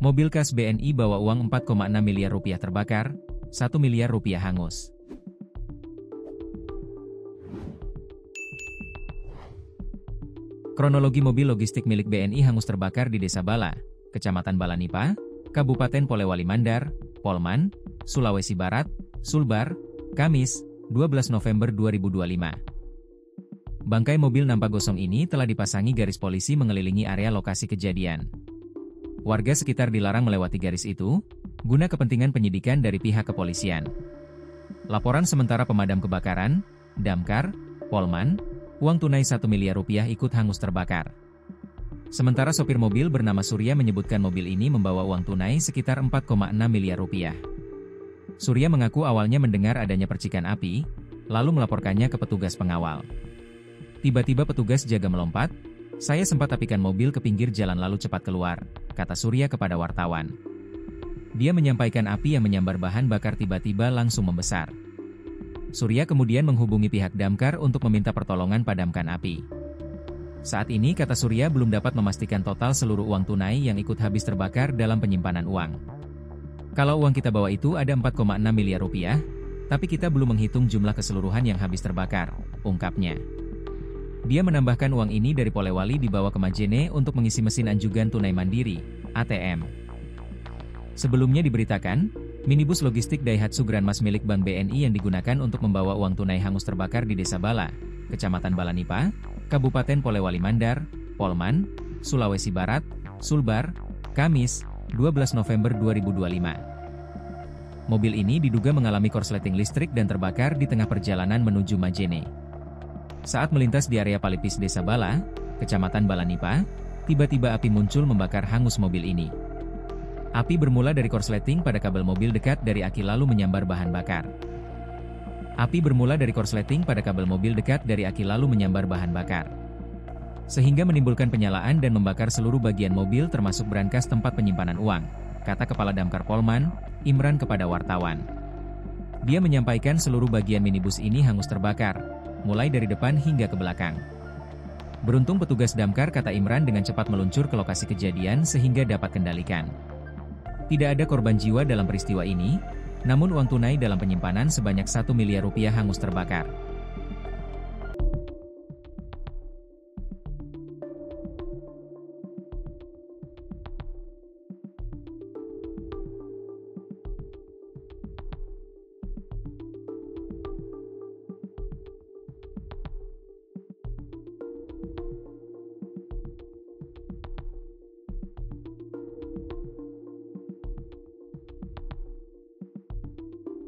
Mobil kas BNI bawa uang 4,6 miliar rupiah terbakar, 1 miliar rupiah hangus. Kronologi mobil logistik milik BNI hangus terbakar di Desa Bala, Kecamatan Balanipa, Kabupaten Polewali Mandar, Polman, Sulawesi Barat, Sulbar, Kamis, 12 November 2025. Bangkai mobil nampak gosong ini telah dipasangi garis polisi mengelilingi area lokasi kejadian. Warga sekitar dilarang melewati garis itu, guna kepentingan penyidikan dari pihak kepolisian. Laporan sementara pemadam kebakaran, Damkar, Polman, uang tunai 1 miliar rupiah ikut hangus terbakar. Sementara sopir mobil bernama Surya menyebutkan mobil ini membawa uang tunai sekitar 4,6 miliar rupiah. Surya mengaku awalnya mendengar adanya percikan api, lalu melaporkannya ke petugas pengawal. Tiba-tiba petugas jaga melompat, saya sempat apikan mobil ke pinggir jalan lalu cepat keluar, kata Surya kepada wartawan. Dia menyampaikan api yang menyambar bahan bakar tiba-tiba langsung membesar. Surya kemudian menghubungi pihak damkar untuk meminta pertolongan padamkan api. Saat ini kata Surya belum dapat memastikan total seluruh uang tunai yang ikut habis terbakar dalam penyimpanan uang. Kalau uang kita bawa itu ada 4,6 miliar rupiah, tapi kita belum menghitung jumlah keseluruhan yang habis terbakar, ungkapnya. Dia menambahkan uang ini dari Polewali dibawa ke Majene untuk mengisi mesin anjugan tunai mandiri, ATM. Sebelumnya diberitakan, minibus logistik Daihatsu Grandmas milik Bank BNI yang digunakan untuk membawa uang tunai hangus terbakar di Desa Bala, Kecamatan Balanipa, Kabupaten Polewali Mandar, Polman, Sulawesi Barat, Sulbar, Kamis, 12 November 2025. Mobil ini diduga mengalami korsleting listrik dan terbakar di tengah perjalanan menuju Majene. Saat melintas di area Palipis Desa Bala, Kecamatan Balanipa, tiba-tiba api muncul membakar hangus mobil ini. Api bermula dari korsleting pada kabel mobil dekat dari aki lalu menyambar bahan bakar. Api bermula dari korsleting pada kabel mobil dekat dari aki lalu menyambar bahan bakar, sehingga menimbulkan penyalaan dan membakar seluruh bagian mobil termasuk brankas tempat penyimpanan uang, kata Kepala Damkar Polman, Imran kepada wartawan. Dia menyampaikan seluruh bagian minibus ini hangus terbakar, mulai dari depan hingga ke belakang. Beruntung petugas damkar, kata Imran, dengan cepat meluncur ke lokasi kejadian sehingga dapat kendalikan. Tidak ada korban jiwa dalam peristiwa ini, namun uang tunai dalam penyimpanan sebanyak 1 miliar rupiah hangus terbakar.